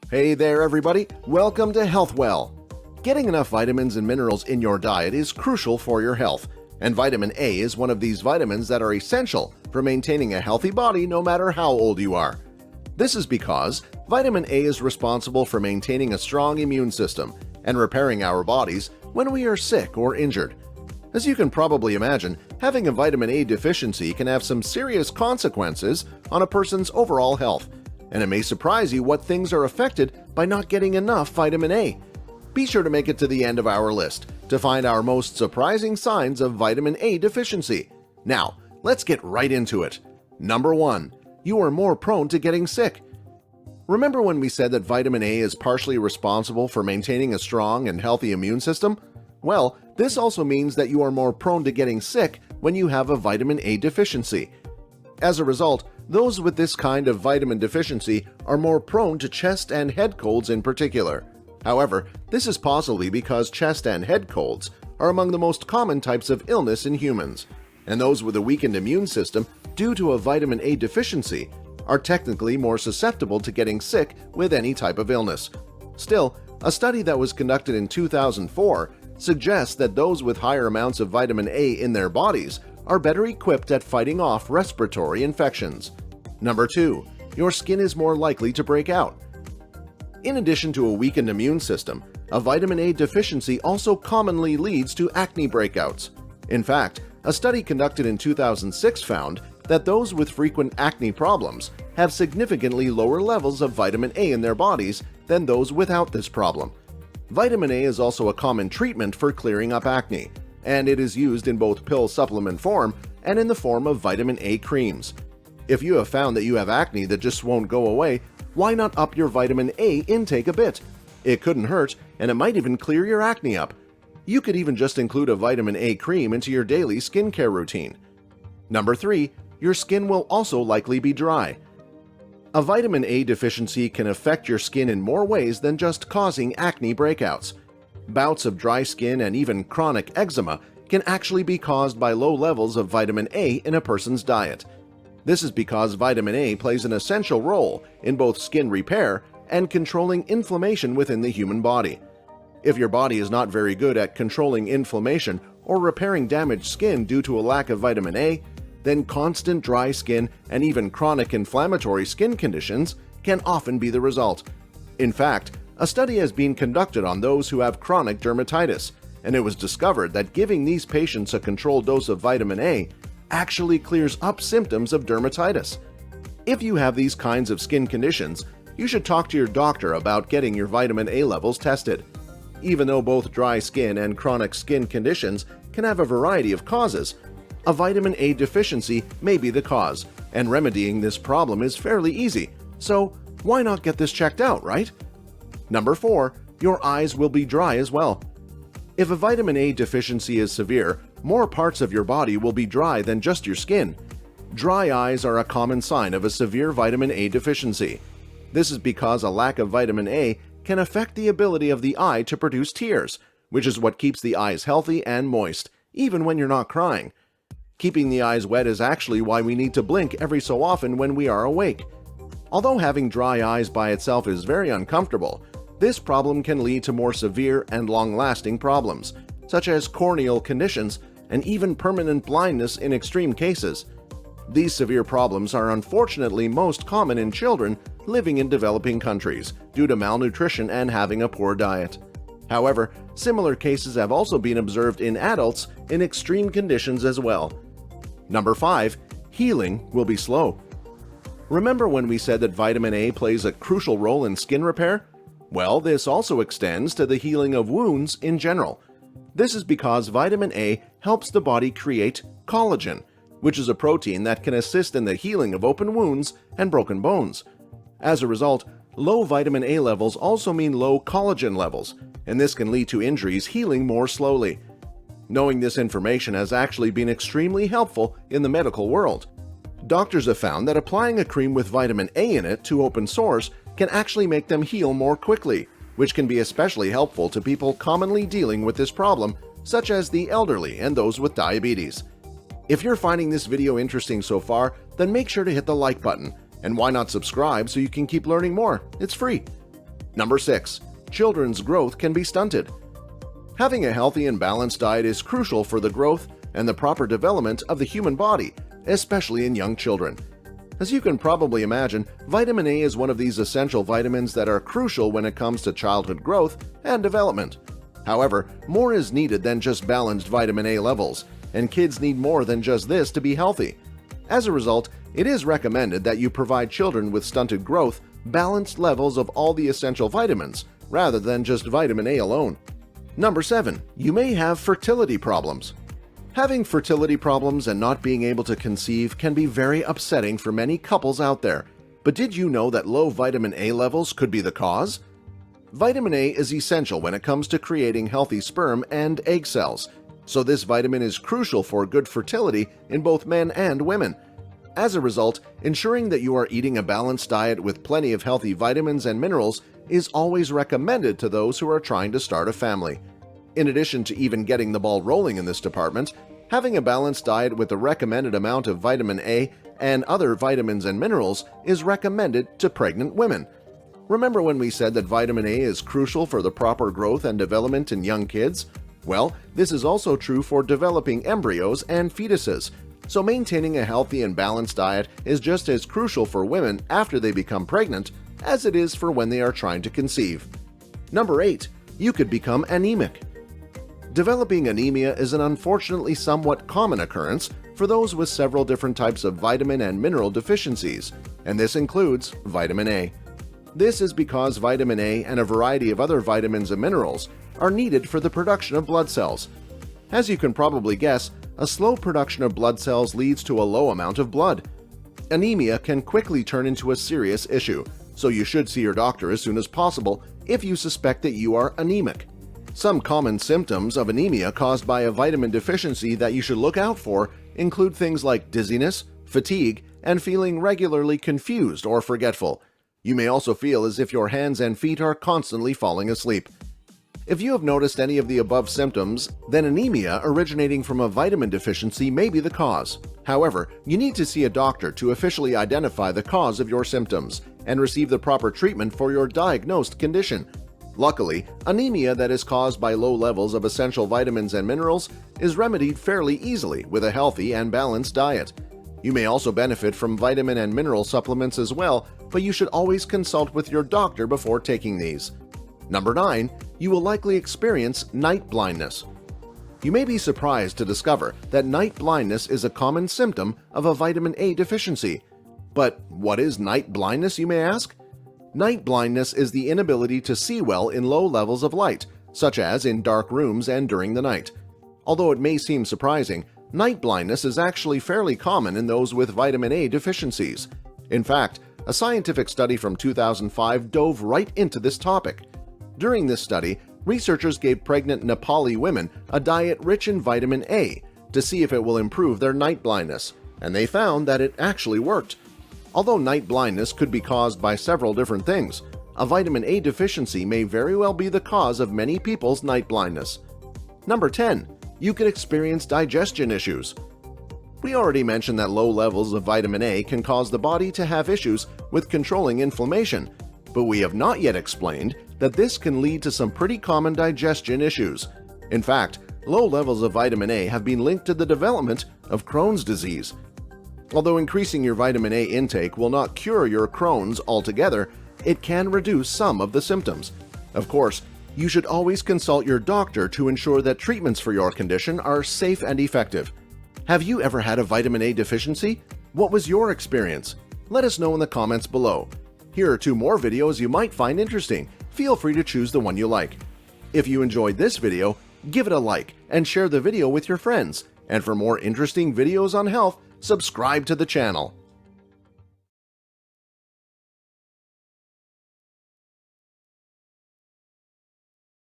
Hey there everybody, welcome to HealthWell. Getting enough vitamins and minerals in your diet is crucial for your health, and vitamin A is one of these vitamins that are essential for maintaining a healthy body no matter how old you are. This is because vitamin A is responsible for maintaining a strong immune system and repairing our bodies when we are sick or injured. As you can probably imagine, having a vitamin A deficiency can have some serious consequences on a person's overall health, and it may surprise you what things are affected by not getting enough vitamin A. Be sure to make it to the end of our list to find our most surprising signs of vitamin A deficiency. Now, let's get right into it. Number 1. You are more prone to getting sick. Remember when we said that vitamin A is partially responsible for maintaining a strong and healthy immune system? Well, this also means that you are more prone to getting sick when you have a vitamin A deficiency. As a result, those with this kind of vitamin deficiency are more prone to chest and head colds in particular. However, this is possibly because chest and head colds are among the most common types of illness in humans, and those with a weakened immune system due to a vitamin A deficiency are technically more susceptible to getting sick with any type of illness. Still, a study that was conducted in 2004 suggests that those with higher amounts of vitamin A in their bodies are better equipped at fighting off respiratory infections. Number 2. Your skin is more likely to break out. In addition to a weakened immune system, a vitamin A deficiency also commonly leads to acne breakouts. In fact, a study conducted in 2006 found that those with frequent acne problems have significantly lower levels of vitamin A in their bodies than those without this problem. Vitamin A is also a common treatment for clearing up acne, and it is used in both pill supplement form and in the form of vitamin A creams. If you have found that you have acne that just won't go away, why not up your vitamin A intake a bit? It couldn't hurt, and it might even clear your acne up. You could even just include a vitamin A cream into your daily skincare routine. Number 3. Your skin will also likely be dry. A vitamin A deficiency can affect your skin in more ways than just causing acne breakouts. Bouts of dry skin and even chronic eczema can actually be caused by low levels of vitamin A in a person's diet. This is because vitamin A plays an essential role in both skin repair and controlling inflammation within the human body. If your body is not very good at controlling inflammation or repairing damaged skin due to a lack of vitamin A, then constant dry skin and even chronic inflammatory skin conditions can often be the result. In fact, a study has been conducted on those who have chronic dermatitis, and it was discovered that giving these patients a controlled dose of vitamin A actually clears up symptoms of dermatitis. If you have these kinds of skin conditions, you should talk to your doctor about getting your vitamin A levels tested. Even though both dry skin and chronic skin conditions can have a variety of causes, a vitamin A deficiency may be the cause, and remedying this problem is fairly easy, so why not get this checked out, right? Number 4. Your eyes will be dry as well. If a vitamin A deficiency is severe, more parts of your body will be dry than just your skin. Dry eyes are a common sign of a severe vitamin A deficiency. This is because a lack of vitamin A can affect the ability of the eye to produce tears, which is what keeps the eyes healthy and moist, even when you're not crying. Keeping the eyes wet is actually why we need to blink every so often when we are awake. Although having dry eyes by itself is very uncomfortable, this problem can lead to more severe and long-lasting problems, such as corneal conditions and even permanent blindness in extreme cases. These severe problems are unfortunately most common in children living in developing countries due to malnutrition and having a poor diet. However, similar cases have also been observed in adults in extreme conditions as well. Number 5. Healing will be slow. Remember when we said that vitamin A plays a crucial role in skin repair? Well, this also extends to the healing of wounds in general. This is because vitamin A helps the body create collagen, which is a protein that can assist in the healing of open wounds and broken bones. As a result, low vitamin A levels also mean low collagen levels, and this can lead to injuries healing more slowly. Knowing this information has actually been extremely helpful in the medical world. Doctors have found that applying a cream with vitamin A in it to open sores can actually make them heal more quickly, which can be especially helpful to people commonly dealing with this problem, such as the elderly and those with diabetes. If you're finding this video interesting so far, then make sure to hit the like button, and why not subscribe so you can keep learning more? It's free. Number 6. Children's growth can be stunted. Having a healthy and balanced diet is crucial for the growth and the proper development of the human body, especially in young children. As you can probably imagine, vitamin A is one of these essential vitamins that are crucial when it comes to childhood growth and development. However, more is needed than just balanced vitamin A levels, and kids need more than just this to be healthy. As a result, it is recommended that you provide children with stunted growth balanced levels of all the essential vitamins, rather than just vitamin A alone. Number 7. You may have fertility problems. Having fertility problems and not being able to conceive can be very upsetting for many couples out there. But did you know that low vitamin A levels could be the cause? Vitamin A is essential when it comes to creating healthy sperm and egg cells, so this vitamin is crucial for good fertility in both men and women. As a result, ensuring that you are eating a balanced diet with plenty of healthy vitamins and minerals is always recommended to those who are trying to start a family. In addition to even getting the ball rolling in this department, having a balanced diet with the recommended amount of vitamin A and other vitamins and minerals is recommended to pregnant women. Remember when we said that vitamin A is crucial for the proper growth and development in young kids? Well, this is also true for developing embryos and fetuses, so maintaining a healthy and balanced diet is just as crucial for women after they become pregnant as it is for when they are trying to conceive. Number 8. You could become anemic. Developing anemia is an unfortunately somewhat common occurrence for those with several different types of vitamin and mineral deficiencies, and this includes vitamin A. This is because vitamin A and a variety of other vitamins and minerals are needed for the production of blood cells. As you can probably guess, a slow production of blood cells leads to a low amount of blood. Anemia can quickly turn into a serious issue, so you should see your doctor as soon as possible if you suspect that you are anemic. Some common symptoms of anemia caused by a vitamin deficiency that you should look out for include things like dizziness, fatigue, and feeling regularly confused or forgetful. You may also feel as if your hands and feet are constantly falling asleep. If you have noticed any of the above symptoms, then anemia originating from a vitamin deficiency may be the cause. However, you need to see a doctor to officially identify the cause of your symptoms and receive the proper treatment for your diagnosed condition. Luckily, anemia that is caused by low levels of essential vitamins and minerals is remedied fairly easily with a healthy and balanced diet. You may also benefit from vitamin and mineral supplements as well, but you should always consult with your doctor before taking these. Number 9. You will likely experience night blindness. You may be surprised to discover that night blindness is a common symptom of a vitamin A deficiency. But what is night blindness, you may ask? Night blindness is the inability to see well in low levels of light, such as in dark rooms and during the night. Although it may seem surprising, night blindness is actually fairly common in those with vitamin A deficiencies. In fact, a scientific study from 2005 dove right into this topic. During this study, researchers gave pregnant Nepali women a diet rich in vitamin A to see if it will improve their night blindness, and they found that it actually worked. Although night blindness could be caused by several different things, a vitamin A deficiency may very well be the cause of many people's night blindness. Number 10. You could experience digestion issues. We already mentioned that low levels of vitamin A can cause the body to have issues with controlling inflammation, but we have not yet explained that this can lead to some pretty common digestion issues. In fact, low levels of vitamin A have been linked to the development of Crohn's disease. Although increasing your vitamin A intake will not cure your Crohn's altogether, it can reduce some of the symptoms. Of course, you should always consult your doctor to ensure that treatments for your condition are safe and effective. Have you ever had a vitamin A deficiency? What was your experience? Let us know in the comments below. Here are 2 more videos you might find interesting. Feel free to choose the one you like. If you enjoyed this video, give it a like and share the video with your friends. And for more interesting videos on health, subscribe to the channel.